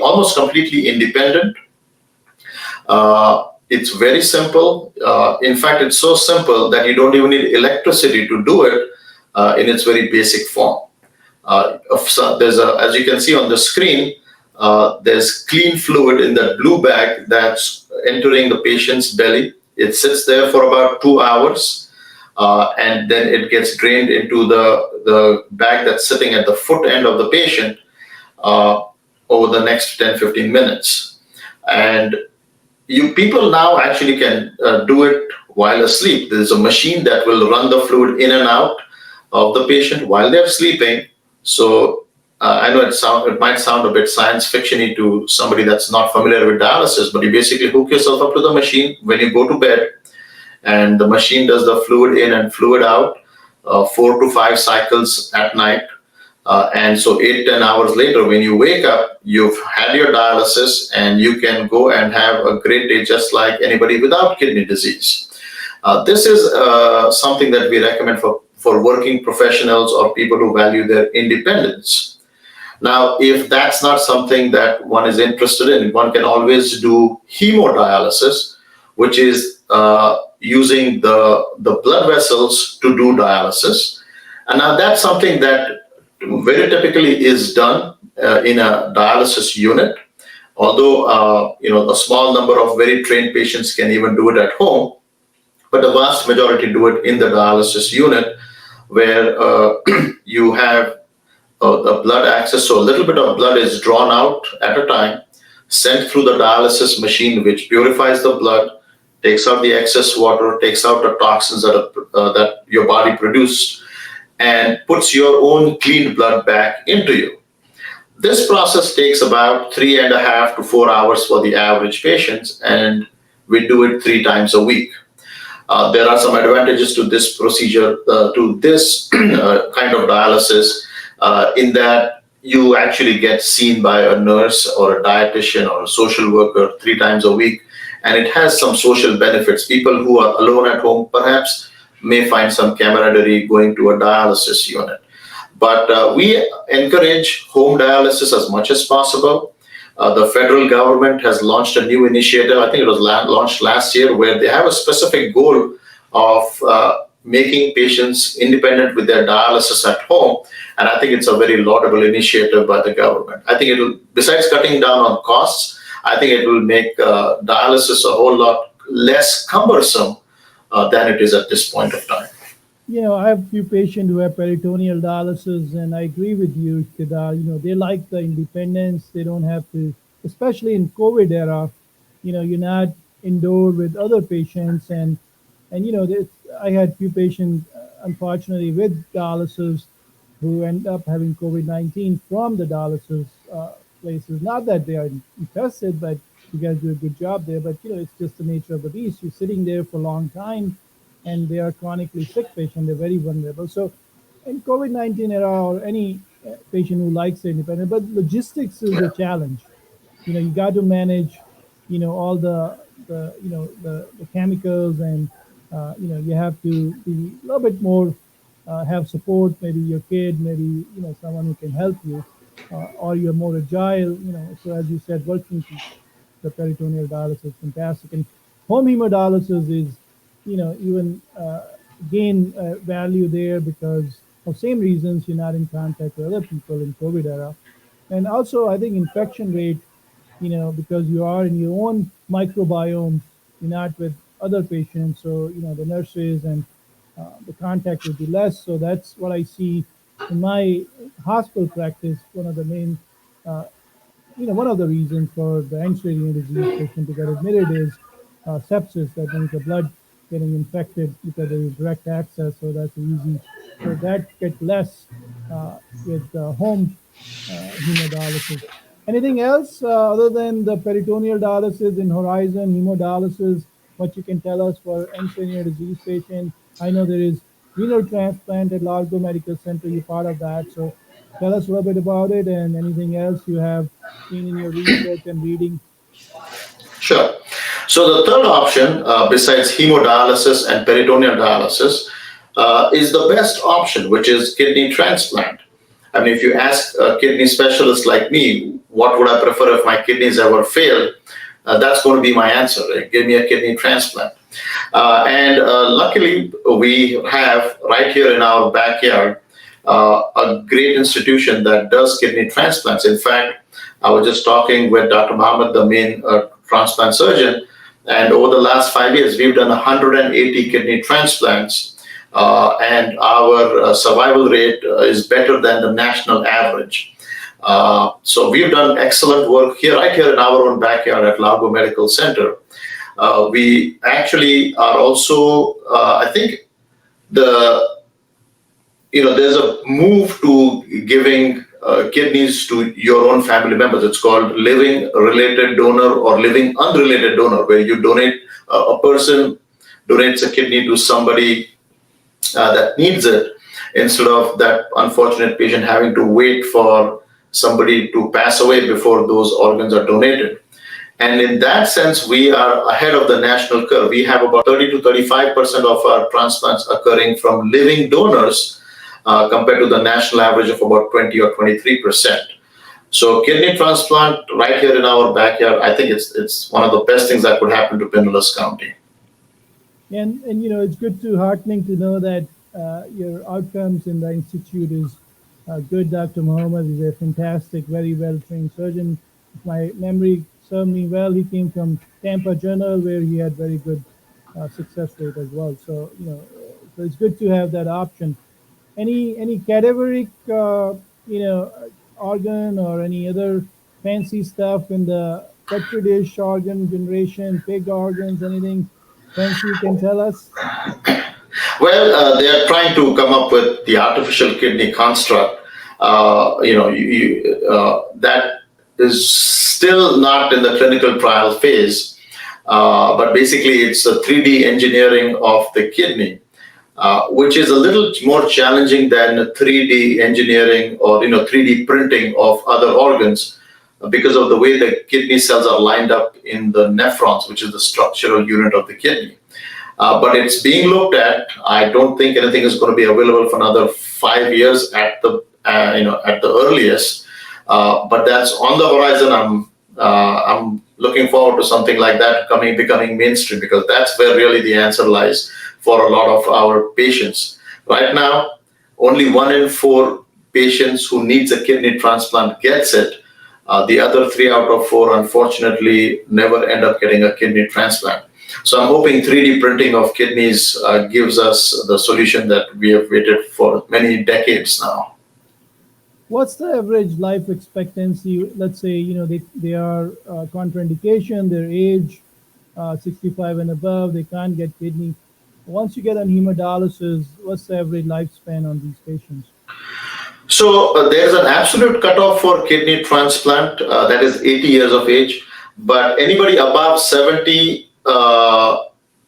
almost completely independent. It's very simple. In fact, it's so simple that you don't even need electricity to do it in its very basic form. As you can see on the screen, there's clean fluid in that blue bag that's entering the patient's belly. It sits there for about 2 hours, and then it gets drained into the bag that's sitting at the foot end of the patient over the next 10-15 minutes. And people now actually can do it while asleep. There's a machine that will run the fluid in and out of the patient while they're sleeping. So I know it might sound a bit science fiction-y to somebody that's not familiar with dialysis, but you basically hook yourself up to the machine when you go to bed, and the machine does the fluid in and fluid out, 4 to 5 cycles at night. And so 8-10 hours later, when you wake up, you've had your dialysis and you can go and have a great day just like anybody without kidney disease. This is something that we recommend for working professionals or people who value their independence. Now, if that's not something that one is interested in, one can always do hemodialysis, which is using the blood vessels to do dialysis. And now that's something that very typically is done in a dialysis unit. Although a small number of very trained patients can even do it at home, but the vast majority do it in the dialysis unit, where you have the blood access. So a little bit of blood is drawn out at a time, sent through the dialysis machine, which purifies the blood, takes out the excess water, takes out the toxins that your body produced, and puts your own clean blood back into you. This process takes about 3.5 to 4 hours for the average patients, and we do it 3 times a week. There are some advantages to this procedure, to this kind of dialysis, in that you actually get seen by a nurse or a dietitian or a social worker 3 times a week, and it has some social benefits. People who are alone at home perhaps may find some camaraderie going to a dialysis unit. But we encourage home dialysis as much as possible. The federal government has launched a new initiative, I think it was launched last year, where they have a specific goal of making patients independent with their dialysis at home. And I think it's a very laudable initiative by the government. I think it will, besides cutting down on costs, I think it will make dialysis a whole lot less cumbersome than it is at this point of time. I have a few patients who have peritoneal dialysis, and I agree with you, Kedar. They like the independence. They don't have to, especially in COVID era. You're not indoor with other patients, and I had few patients, unfortunately, with dialysis who end up having COVID-19 from the dialysis places. Not that they are infested, but you guys do a good job there. But it's just the nature of the beast. You're sitting there for a long time, and they are chronically sick patients. They're very vulnerable. So, in COVID-19 era, or any patient who likes the independent, but logistics is a challenge. You got to manage, all the chemicals, and you have to be a little bit more, have support, maybe your kid, maybe someone who can help you, or you're more agile. So as you said, working the peritoneal dialysis is fantastic, and home hemodialysis is even gain value there because of same reasons. You're not in contact with other people in COVID era, and also I think infection rate, because you are in your own microbiome, you're not with other patients, so the nurses and the contact will be less. So that's what I see in my hospital practice. One of the main, one of the reasons for the end-stage disease patient to get admitted is sepsis. That means the blood getting infected because there is direct access. So that's easy. So that gets less with home hemodialysis. Anything else other than the peritoneal dialysis in Horizon hemodialysis? What you can tell us for end-stage disease patient? I know there is renal transplant at Largo Medical Center. You're part of that. So tell us a little bit about it, and anything else you have seen in your research and reading. Sure. So the third option, besides hemodialysis and peritoneal dialysis, is the best option, which is kidney transplant. I mean, if you ask a kidney specialist like me, what would I prefer if my kidneys ever failed? That's going to be my answer. Give me a kidney transplant. And luckily, we have right here in our backyard a great institution that does kidney transplants. In fact, I was just talking with Dr. Mohammed, the main transplant surgeon, and over the last 5 years, we've done 180 kidney transplants, and our survival rate is better than the national average. So we've done excellent work here, right here in our own backyard at Largo Medical Center. We actually are also, I think, there's a move to giving kidneys to your own family members. It's called living related donor or living unrelated donor, where you donate, a person donates a kidney to somebody that needs it, instead of that unfortunate patient having to wait for somebody to pass away before those organs are donated. And in that sense, we are ahead of the national curve. We have about 30 to 35% of our transplants occurring from living donors compared to the national average of about 20 or 23%. So kidney transplant right here in our backyard, I think it's one of the best things that could happen to Pinellas County. And it's good to heartening to know that your outcomes in the institute is good. Dr. Mohammed is a fantastic, very well trained surgeon. If my memory served me well, he came from Tampa Journal, where he had very good success rate as well. So so it's good to have that option. Any cadaveric organ or any other fancy stuff in the petri dish organ generation, pig organs, anything fancy you can tell us? Well, they are trying to come up with the artificial kidney construct. That is still not in the clinical trial phase, but basically it's a 3D engineering of the kidney, which is a little more challenging than 3D engineering or 3D printing of other organs because of the way the kidney cells are lined up in the nephrons, which is the structural unit of the kidney. But it's being looked at. I don't think anything is going to be available for another 5 years at the at the earliest. But that's on the horizon. I'm looking forward to something like that becoming mainstream, because that's where really the answer lies for a lot of our patients. Right now, only 1 in 4 patients who needs a kidney transplant gets it. The other 3 out of 4, unfortunately, never end up getting a kidney transplant. So I'm hoping 3D printing of kidneys gives us the solution that we have waited for many decades now. What's the average life expectancy? Let's say they are contraindication, their age 65 and above, they can't get kidney. Once you get on hemodialysis, what's the average lifespan on these patients? So there's an absolute cutoff for kidney transplant, that is 80 years of age. But anybody above 70,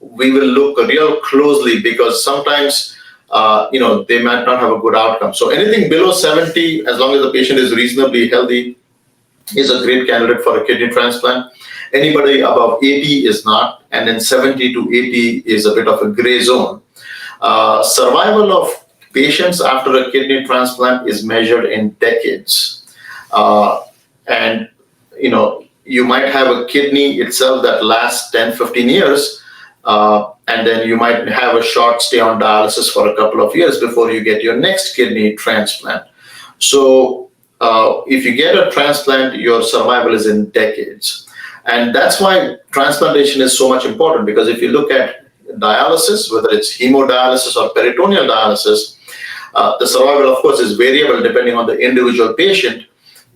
we will look real closely, because sometimes they might not have a good outcome. So anything below 70, as long as the patient is reasonably healthy, is a great candidate for a kidney transplant. Anybody above 80 is not, and then 70 to 80 is a bit of a gray zone. Survival of patients after a kidney transplant is measured in decades. And you might have a kidney itself that lasts 10, 15 years, and then you might have a short stay on dialysis for a couple of years before you get your next kidney transplant. So if you get a transplant, your survival is in decades. And that's why transplantation is so much important, because if you look at dialysis, whether it's hemodialysis or peritoneal dialysis, the survival, of course, is variable depending on the individual patient,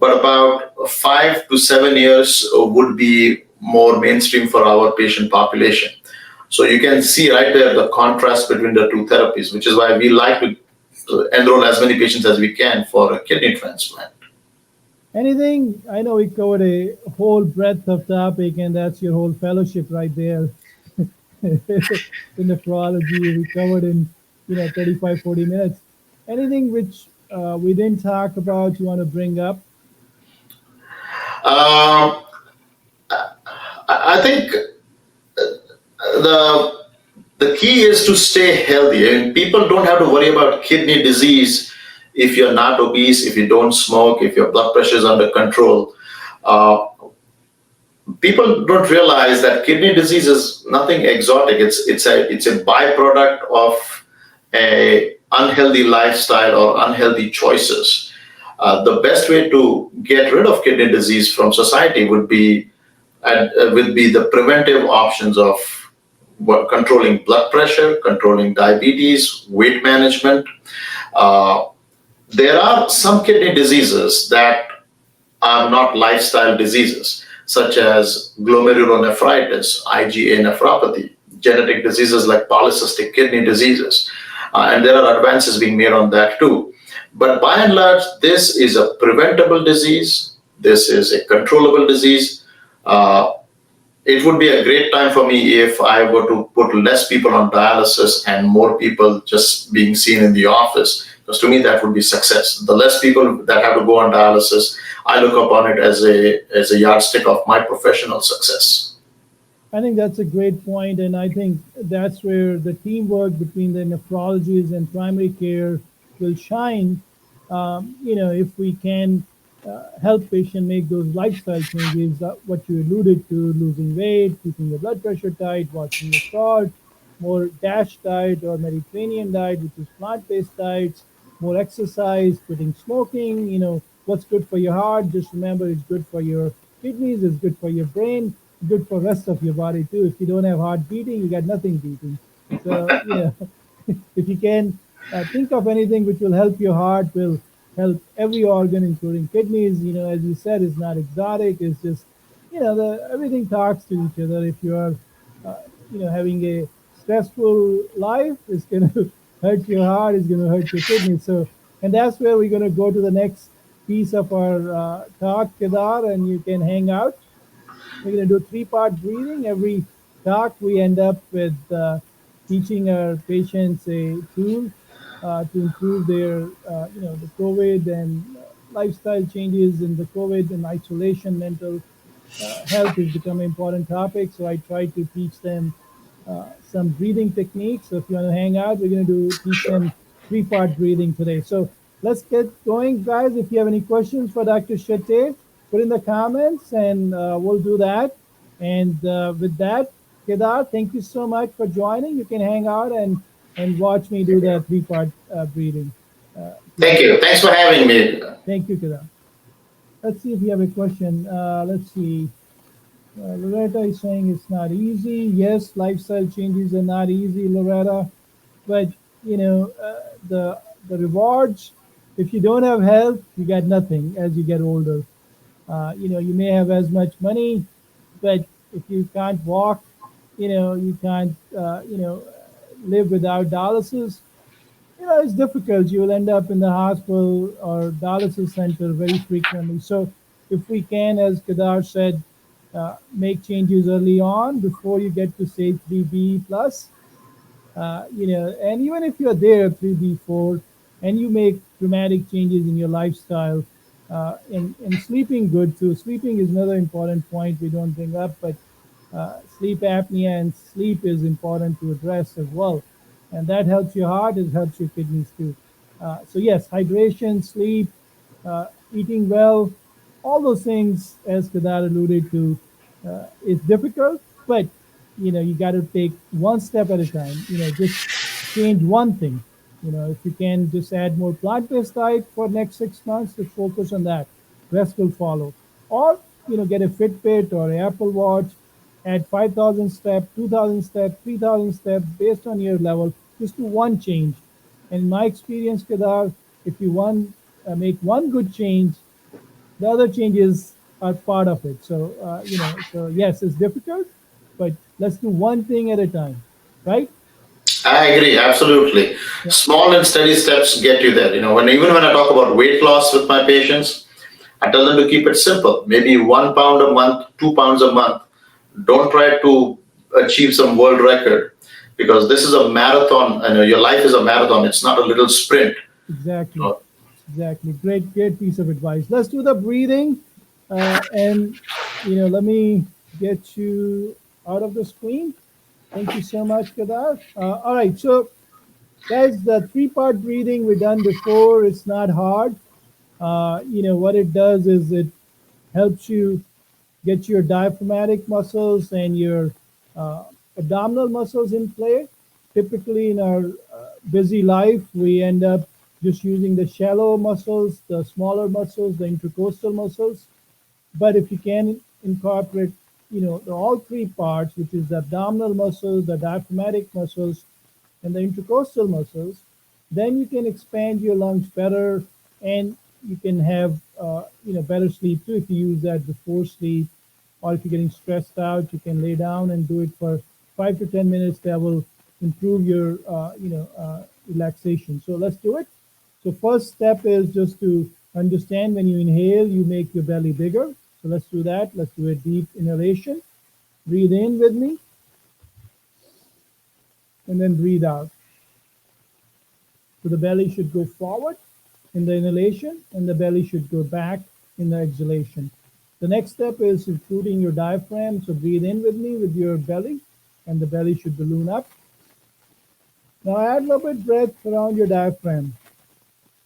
but about 5 to 7 years would be more mainstream for our patient population. So you can see right there the contrast between the two therapies, which is why we like to enroll as many patients as we can for a kidney transplant. Anything? I know we covered a whole breadth of topic, and that's your whole fellowship right there. The nephrology we covered in 35, 40 minutes. Anything which we didn't talk about you want to bring up? I think the key is to stay healthy. I mean, people don't have to worry about kidney disease if you're not obese, if you don't smoke, if your blood pressure is under control. People don't realize that kidney disease is nothing exotic. It's a byproduct of a unhealthy lifestyle or unhealthy choices. The best way to get rid of kidney disease from society would be the preventive options of controlling blood pressure, controlling diabetes, weight management. There are some kidney diseases that are not lifestyle diseases, such as glomerulonephritis, IgA nephropathy, genetic diseases like polycystic kidney diseases. And there are advances being made on that too. But by and large, this is a preventable disease. This is a controllable disease. It would be a great time for me if I were to put less people on dialysis and more people just being seen in the office, because to me that would be success. The less people that have to go on dialysis I look upon it as a yardstick of my professional success. I think that's a great point, and I think that's where the teamwork between the nephrologists and primary care will shine. If we can help patient make those lifestyle changes, what you alluded to, losing weight, keeping your blood pressure tight, watching your salt, more DASH diet or Mediterranean diet, which is plant-based diets, more exercise, quitting smoking. What's good for your heart? Just remember, it's good for your kidneys, it's good for your brain, good for rest of your body too. If you don't have heart beating, you got nothing beating. So if you can think of anything which will help your heart, will help every organ, including kidneys. As you said, it's not exotic. It's just everything talks to each other. If you are uh, having a stressful life, it's going to hurt your heart. It's going to hurt your kidneys. So, and that's where we're going to go to the next piece of our talk, Kedar, and you can hang out. We're going to do three-part breathing. Every talk, we end up with teaching our patients a tool to improve their, the COVID and lifestyle changes in the COVID and isolation, mental health has become an important topic. So I try to teach them some breathing techniques. So if you want to hang out, we're going to teach Sure. them three-part breathing today. So let's get going, guys. If you have any questions for Dr. Shetye, put in the comments and we'll do that. And with that, Kedar, thank you so much for joining. You can hang out and watch me do the three-part breathing. If you Thank like. you. Thanks for having me. Thank you, Kedar. Let's see if you have a question. Let's see. Loretta is saying it's not easy. Yes, lifestyle changes are not easy, Loretta. But the rewards. If you don't have health, you got nothing as you get older. You may have as much money, but if you can't walk, you can't, live without dialysis. It's difficult. You will end up in the hospital or dialysis center very frequently. So if we can, as Kedar said, make changes early on before you get to say 3B plus, and even if you're there 3B4 and you make dramatic changes in your lifestyle, and sleeping good too. Sleeping is another important point we don't bring up, but sleep apnea and sleep is important to address as well. And that helps your heart, it helps your kidneys too. So yes, hydration, sleep, eating well, all those things, as Kedar alluded to, is difficult, but you got to take one step at a time. Just change one thing. If you can just add more plant-based diet for next 6 months, just focus on that. Rest will follow. Or get a Fitbit or an Apple Watch, add 5,000 steps, 2,000 steps, 3,000 steps based on your level. Just do one change. And in my experience, Kedar, if you make one good change, the other changes are part of it. So so yes, it's difficult, but let's do one thing at a time, right? I agree, absolutely. Yeah, Small and steady steps get you there. When I talk about weight loss with my patients, I tell them to keep it simple. Maybe 1 pound a month, 2 pounds a month. Don't try to achieve some world record because this is a marathon. And your life is a marathon. It's not a little sprint. You exactly, know, exactly. Great piece of advice. Let's do the breathing, and let me get you out of the screen. Thank you so much, Kedar. All right, so guys, the three-part breathing we done before. It's not hard. What it does is it helps you get your diaphragmatic muscles and your uh, abdominal muscles in play. Typically, in our busy life, we end up just using the shallow muscles, the smaller muscles, the intercostal muscles. But if you can incorporate, all three parts, which is the abdominal muscles, the diaphragmatic muscles, and the intercostal muscles, then you can expand your lungs better, and you can have better sleep too if you use that before sleep, or if you're getting stressed out, you can lay down and do it for 5 to 10 minutes. That will improve your relaxation. So let's do it. So first step is just to understand when you inhale, you make your belly bigger. So let's do that. Let's do a deep inhalation. Breathe in with me, and then breathe out. So the belly should go forward in the inhalation, and the belly should go back in the exhalation. The next step is recruiting your diaphragm. So breathe in with me with your belly, and the belly should balloon up. Now add a little bit breath around your diaphragm.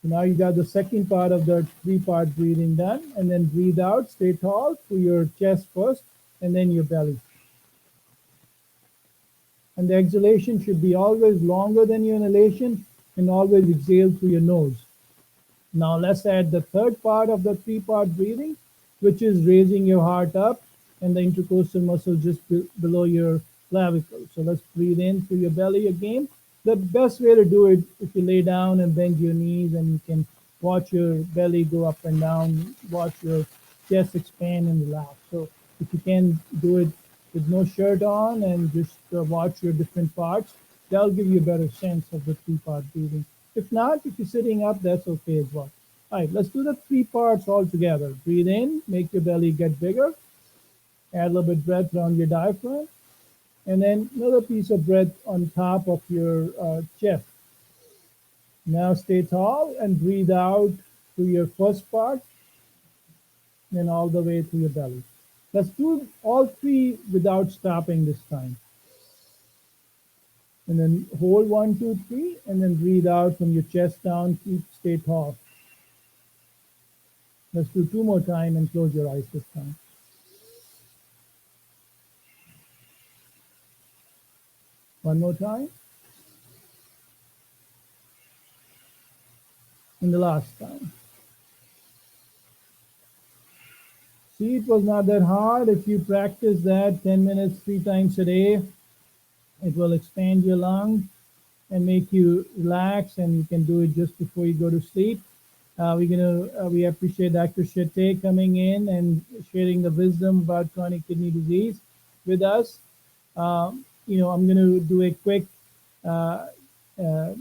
So now you got the second part of the three-part breathing done, and then breathe out, stay tall through your chest first, and then your belly. And the exhalation should be always longer than your inhalation, and always exhale through your nose. Now let's add the third part of the three-part breathing, which is raising your heart up and the intercostal muscle just below your clavicle. So let's breathe in through your belly again. The best way to do it, if you lay down and bend your knees, and you can watch your belly go up and down, watch your chest expand and relax. So if you can do it with no shirt on and just watch your different parts, that'll give you a better sense of the three-part breathing. If not, if you're sitting up, that's okay as well. All right, let's do the three parts all together. Breathe in, make your belly get bigger. Add a little bit breath around your diaphragm. And then another piece of breath on top of your chest. Now stay tall and breathe out through your first part, then all the way to your belly. Let's do all three without stopping this time. And then hold 1, 2, 3, and then breathe out from your chest down. Stay tall. Let's do two more times and close your eyes this time. One more time. And the last time. See, it was not that hard. If you practice that 10 minutes, 3 times a day, it will expand your lungs and make you relax, and you can do it just before you go to sleep. We appreciate Dr. Shetye coming in and sharing the wisdom about chronic kidney disease with us. I'm going to do a quick uh, uh,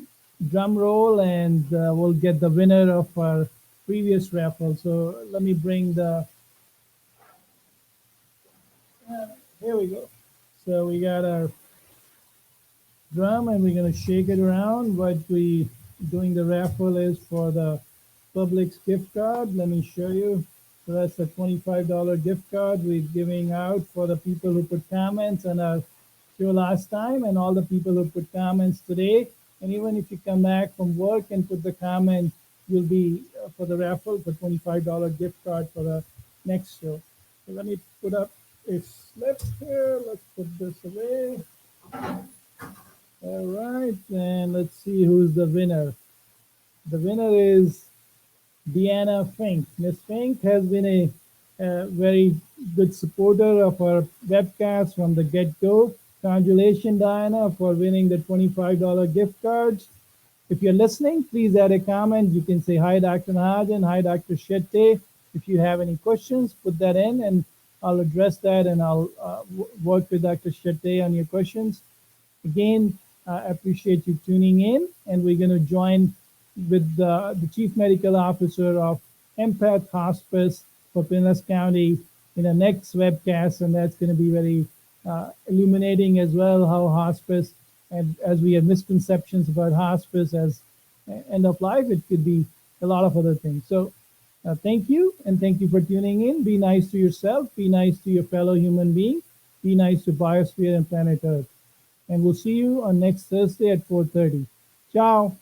drum roll, and we'll get the winner of our previous raffle. So let me bring the, here we go. So we got our drum, and we're going to shake it around. What we doing the raffle is for the Publix gift card. Let me show you. So that's a $25 gift card we're giving out for the people who put comments on our show last time, and all the people who put comments today. And even if you come back from work and put the comment, you'll be for the raffle for $25 gift card for the next show. So let me put up a slip here. Let's put this away. All right, and let's see who's the winner. The winner is Deanna Fink. Miss Fink has been a very good supporter of our webcast from the get-go. Congratulations, Diana, for winning the $25 gift cards. If you're listening, please add a comment. You can say, hi, Dr. Mahajan, hi, Dr. Shetye. If you have any questions, put that in, and I'll address that, and I'll work with Dr. Shetye on your questions. Again, I appreciate you tuning in, and we're going to join with the Chief Medical Officer of Empath Hospice for Pinellas County in the next webcast, and that's going to be very illuminating as well, how hospice, and as we have misconceptions about hospice as end of life, it could be a lot of other things. So thank you, and thank you for tuning in. Be nice to yourself, be nice to your fellow human being, be nice to biosphere and planet Earth. And we'll see you on next Thursday at 4:30. Ciao.